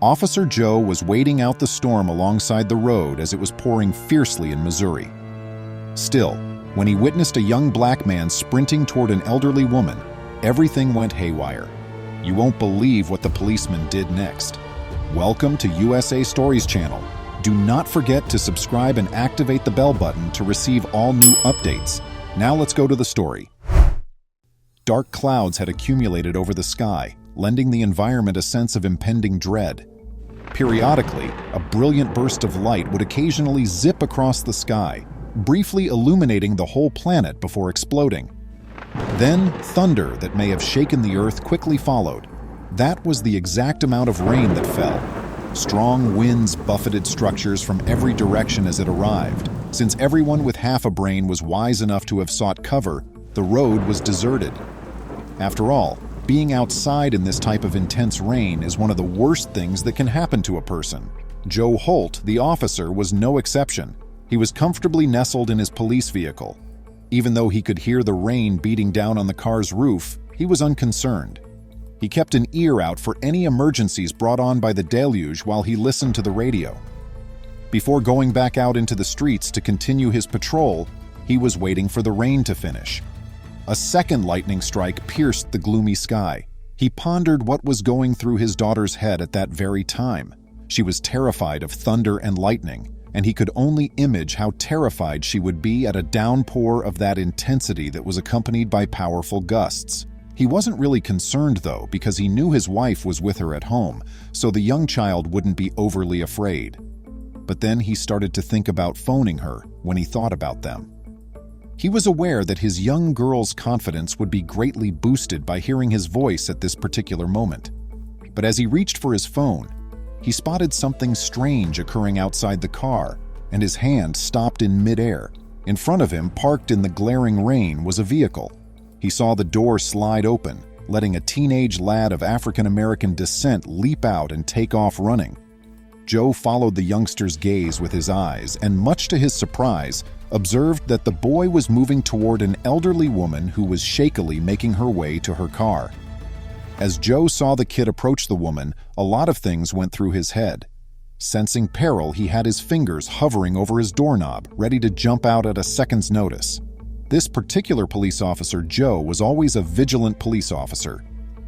Officer Joe was waiting out the storm alongside the road as it was pouring fiercely in Missouri. Still, when he witnessed a young black man sprinting toward an elderly woman, everything went haywire. You won't believe what the policeman did next. Welcome to USA Stories channel. Do not forget to subscribe and activate the bell button to receive all new updates. Now let's go to the story. Dark clouds had accumulated over the sky, lending the environment a sense of impending dread. Periodically, a brilliant burst of light would occasionally zip across the sky, briefly illuminating the whole planet before exploding. Then, thunder that may have shaken the earth quickly followed. That was the exact amount of rain that fell. Strong winds buffeted structures from every direction as it arrived. Since everyone with half a brain was wise enough to have sought cover, the road was deserted. After all, being outside in this type of intense rain is one of the worst things that can happen to a person. Joe Holt, the officer, was no exception. He was comfortably nestled in his police vehicle. Even though he could hear the rain beating down on the car's roof, he was unconcerned. He kept an ear out for any emergencies brought on by the deluge while he listened to the radio. Before going back out into the streets to continue his patrol, he was waiting for the rain to finish. A second lightning strike pierced the gloomy sky. He pondered what was going through his daughter's head at that very time. She was terrified of thunder and lightning, and he could only imagine how terrified she would be at a downpour of that intensity that was accompanied by powerful gusts. He wasn't really concerned, though, because he knew his wife was with her at home, so the young child wouldn't be overly afraid. But then he started to think about phoning her when he thought about them. He was aware that his young girl's confidence would be greatly boosted by hearing his voice at this particular moment. But as he reached for his phone, he spotted something strange occurring outside the car, and his hand stopped in midair. In front of him, parked in the glaring rain, was a vehicle. He saw the door slide open, letting a teenage lad of African-American descent leap out and take off running. Joe followed the youngster's gaze with his eyes, and much to his surprise, observed that the boy was moving toward an elderly woman who was shakily making her way to her car. As Joe saw the kid approach the woman, a lot of things went through his head. Sensing peril, he had his fingers hovering over his doorknob, ready to jump out at a second's notice. This particular police officer, Joe, was always a vigilant police officer.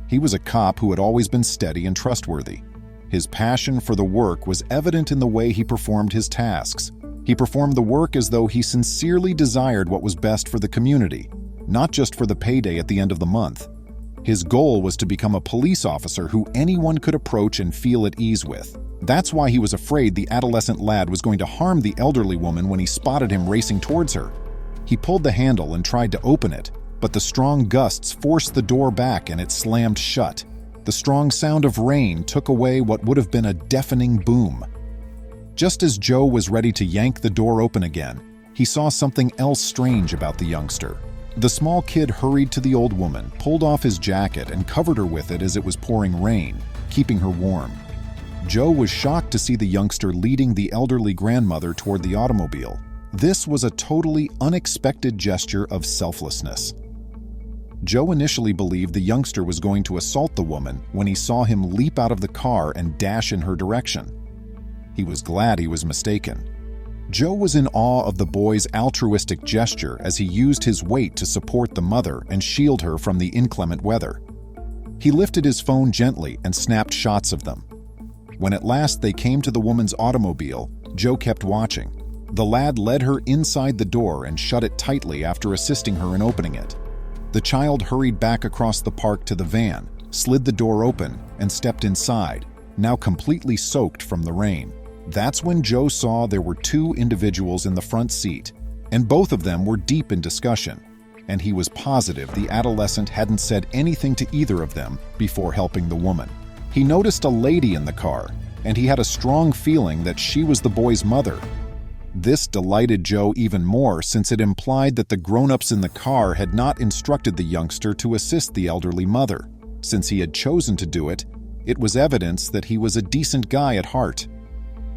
He was a cop who had always been steady and trustworthy. His passion for the work was evident in the way he performed his tasks. He performed the work as though he sincerely desired what was best for the community, not just for the payday at the end of the month. His goal was to become a police officer who anyone could approach and feel at ease with. That's why he was afraid the adolescent lad was going to harm the elderly woman when he spotted him racing towards her. He pulled the handle and tried to open it, but the strong gusts forced the door back and it slammed shut. The strong sound of rain took away what would have been a deafening boom. Just as Joe was ready to yank the door open again, he saw something else strange about the youngster. The small kid hurried to the old woman, pulled off his jacket, and covered her with it as it was pouring rain, keeping her warm. Joe was shocked to see the youngster leading the elderly grandmother toward the automobile. This was a totally unexpected gesture of selflessness. Joe initially believed the youngster was going to assault the woman when he saw him leap out of the car and dash in her direction. He was glad he was mistaken. Joe was in awe of the boy's altruistic gesture as he used his weight to support the mother and shield her from the inclement weather. He lifted his phone gently and snapped shots of them. When at last they came to the woman's automobile, Joe kept watching. The lad led her inside the door and shut it tightly after assisting her in opening it. The child hurried back across the park to the van, slid the door open, and stepped inside, now completely soaked from the rain. That's when Joe saw there were two individuals in the front seat, and both of them were deep in discussion, and he was positive the adolescent hadn't said anything to either of them before helping the woman. He noticed a lady in the car, and he had a strong feeling that she was the boy's mother. This delighted Joe even more since it implied that the grown-ups in the car had not instructed the youngster to assist the elderly mother. Since he had chosen to do it, it was evidence that he was a decent guy at heart.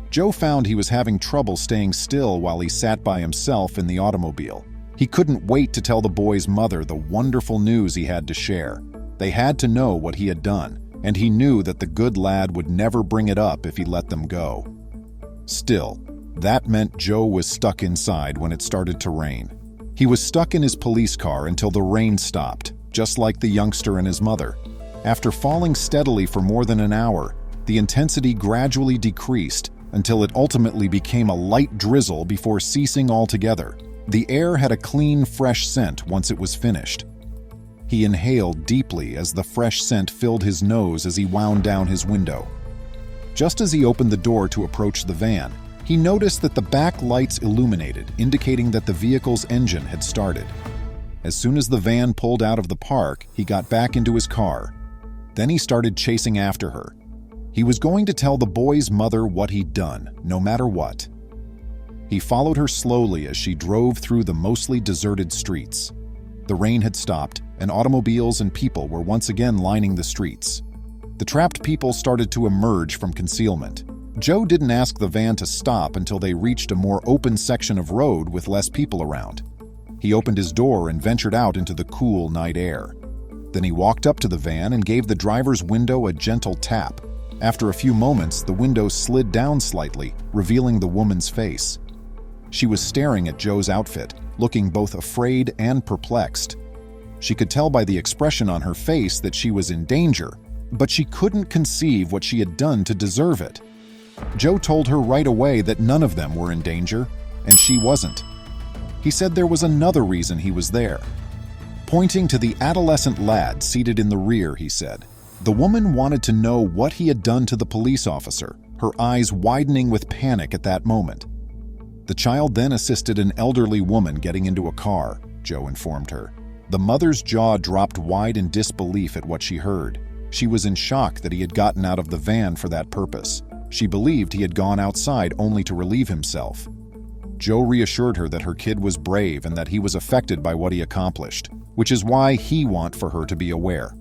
Joe found he was having trouble staying still while he sat by himself in the automobile. He couldn't wait to tell the boy's mother the wonderful news he had to share. They had to know what he had done, and he knew that the good lad would never bring it up if he let them go. Still, that meant Joe was stuck inside when it started to rain. He was stuck in his police car until the rain stopped, just like the youngster and his mother. After falling steadily for more than an hour, the intensity gradually decreased until it ultimately became a light drizzle before ceasing altogether. The air had a clean, fresh scent once it was finished. He inhaled deeply as the fresh scent filled his nose as he wound down his window. Just as he opened the door to approach the van, he noticed that the back lights illuminated, indicating that the vehicle's engine had started. As soon as the van pulled out of the park, he got back into his car. Then he started chasing after her. He was going to tell the boy's mother what he'd done, no matter what. He followed her slowly as she drove through the mostly deserted streets. The rain had stopped, and automobiles and people were once again lining the streets. The trapped people started to emerge from concealment. Joe didn't ask the van to stop until they reached a more open section of road with less people around. He opened his door and ventured out into the cool night air. Then he walked up to the van and gave the driver's window a gentle tap. After a few moments, the window slid down slightly, revealing the woman's face. She was staring at Joe's outfit, looking both afraid and perplexed. She could tell by the expression on her face that she was in danger, but she couldn't conceive what she had done to deserve it. Joe told her right away that none of them were in danger, and she wasn't. He said there was another reason he was there. Pointing to the adolescent lad seated in the rear, he said, "The woman wanted to know what he had done to the police officer, her eyes widening with panic at that moment." The child then assisted an elderly woman getting into a car, Joe informed her. The mother's jaw dropped wide in disbelief at what she heard. She was in shock that he had gotten out of the van for that purpose. She believed he had gone outside only to relieve himself. Joe reassured her that her kid was brave and that he was affected by what he accomplished, which is why he wanted for her to be aware.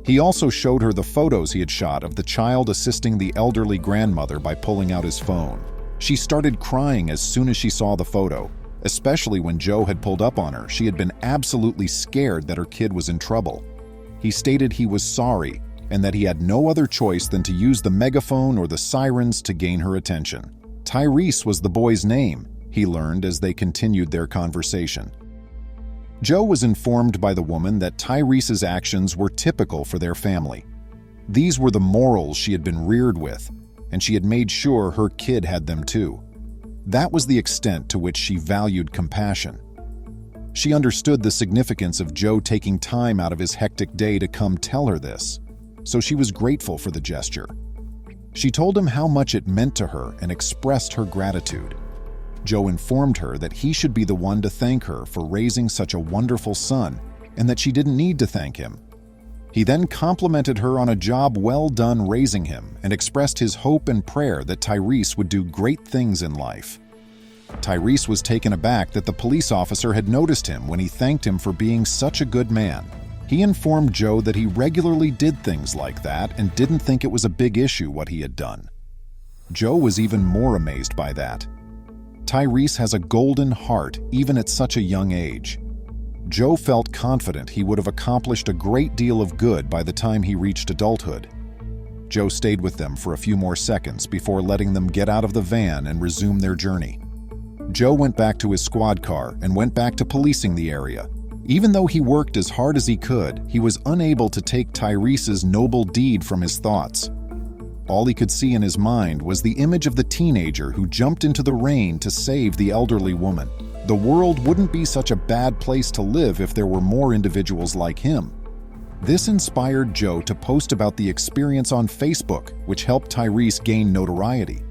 He also showed her the photos he had shot of the child assisting the elderly grandmother by pulling out his phone. She started crying as soon as she saw the photo, especially when Joe had pulled up on her. She had been absolutely scared that her kid was in trouble. He stated he was sorry and that he had no other choice than to use the megaphone or the sirens to gain her attention. Tyrese was the boy's name, he learned as they continued their conversation. Joe was informed by the woman that Tyrese's actions were typical for their family. These were the morals she had been reared with, and she had made sure her kid had them too. That was the extent to which she valued compassion. She understood the significance of Joe taking time out of his hectic day to come tell her this, so she was grateful for the gesture. She told him how much it meant to her and expressed her gratitude. Joe informed her that he should be the one to thank her for raising such a wonderful son and that she didn't need to thank him. He then complimented her on a job well done raising him and expressed his hope and prayer that Tyrese would do great things in life. Tyrese was taken aback that the police officer had noticed him when he thanked him for being such a good man. He informed Joe that he regularly did things like that and didn't think it was a big issue what he had done. Joe was even more amazed by that. Tyrese has a golden heart even at such a young age. Joe felt confident he would have accomplished a great deal of good by the time he reached adulthood. Joe stayed with them for a few more seconds before letting them get out of the van and resume their journey. Joe went back to his squad car and went back to policing the area. Even though he worked as hard as he could, he was unable to take Tyrese's noble deed from his thoughts. All he could see in his mind was the image of the teenager who jumped into the rain to save the elderly woman. The world wouldn't be such a bad place to live if there were more individuals like him. This inspired Joe to post about the experience on Facebook, which helped Tyrese gain notoriety.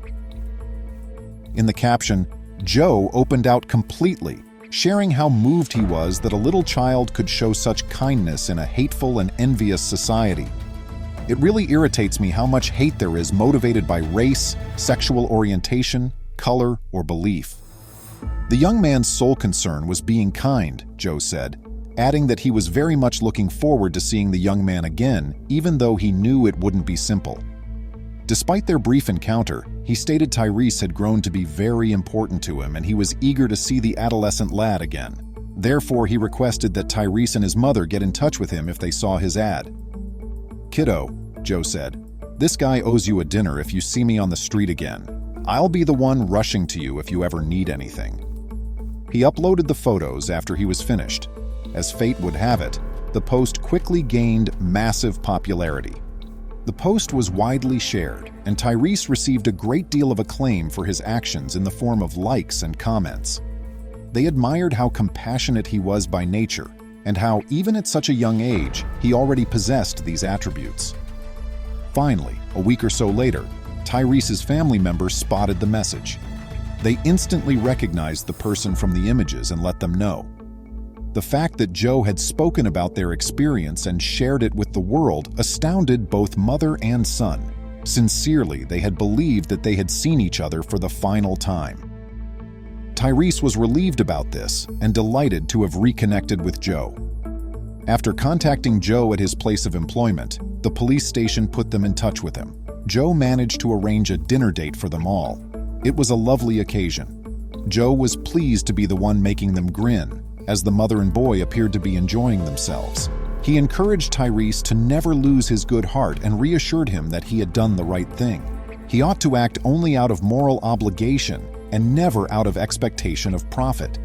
In the caption, Joe opened out completely, sharing how moved he was that a little child could show such kindness in a hateful and envious society. It really irritates me how much hate there is motivated by race, sexual orientation, color, or belief. The young man's sole concern was being kind, Joe said, adding that he was very much looking forward to seeing the young man again, even though he knew it wouldn't be simple. Despite their brief encounter, he stated Tyrese had grown to be very important to him and he was eager to see the adolescent lad again. Therefore, he requested that Tyrese and his mother get in touch with him if they saw his ad. "Kiddo, Joe said. "This guy owes you a dinner if you see me on the street again. I'll be the one rushing to you if you ever need anything." He uploaded the photos after he was finished. As fate would have it, the post quickly gained massive popularity. The post was widely shared, and Tyrese received a great deal of acclaim for his actions in the form of likes and comments. They admired how compassionate he was by nature, and how, even at such a young age, he already possessed these attributes. Finally, a week or so later, Tyrese's family members spotted the message. They instantly recognized the person from the images and let them know. The fact that Joe had spoken about their experience and shared it with the world astounded both mother and son. Sincerely, they had believed that they had seen each other for the final time. Tyrese was relieved about this and delighted to have reconnected with Joe. After contacting Joe at his place of employment, the police station put them in touch with him. Joe managed to arrange a dinner date for them all. It was a lovely occasion. Joe was pleased to be the one making them grin, as the mother and boy appeared to be enjoying themselves. He encouraged Tyrese to never lose his good heart and reassured him that he had done the right thing. He ought to act only out of moral obligation and never out of expectation of profit.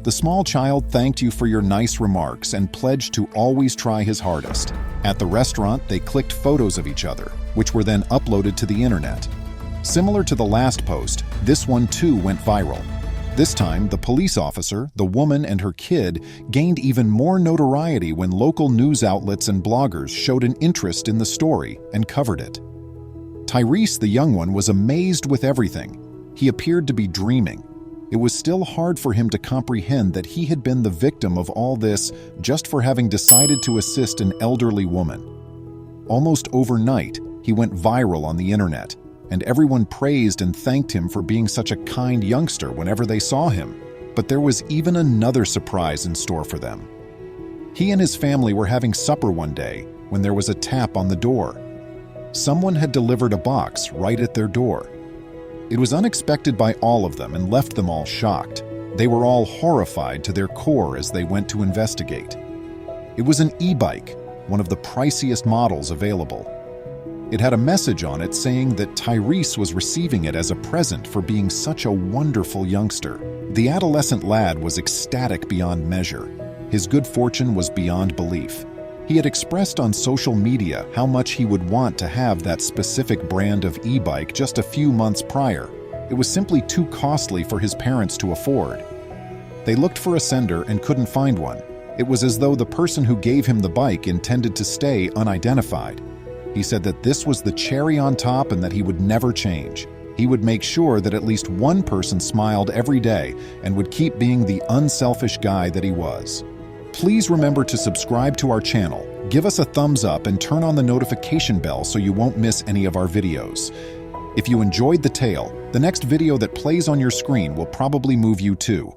The small child thanked you for your nice remarks and pledged to always try his hardest. At the restaurant, they clicked photos of each other, which were then uploaded to the internet. Similar to the last post, this one too went viral. This time, the police officer, the woman, and her kid gained even more notoriety when local news outlets and bloggers showed an interest in the story and covered it. Tyrese, the young one, was amazed with everything. He appeared to be dreaming. It was still hard for him to comprehend that he had been the victim of all this just for having decided to assist an elderly woman. Almost overnight, he went viral on the internet, and everyone praised and thanked him for being such a kind youngster whenever they saw him. But there was even another surprise in store for them. He and his family were having supper one day when there was a tap on the door. Someone had delivered a box right at their door. It was unexpected by all of them and left them all shocked. They were all horrified to their core as they went to investigate. It was an e-bike, one of the priciest models available. It had a message on it saying that Tyrese was receiving it as a present for being such a wonderful youngster. The adolescent lad was ecstatic beyond measure. His good fortune was beyond belief. He had expressed on social media how much he would want to have that specific brand of e-bike just a few months prior. It was simply too costly for his parents to afford. They looked for a sender and couldn't find one. It was as though the person who gave him the bike intended to stay unidentified. He said that this was the cherry on top and that he would never change. He would make sure that at least one person smiled every day and would keep being the unselfish guy that he was. Please remember to subscribe to our channel, give us a thumbs up, and turn on the notification bell so you won't miss any of our videos. If you enjoyed the tale, the next video that plays on your screen will probably move you too.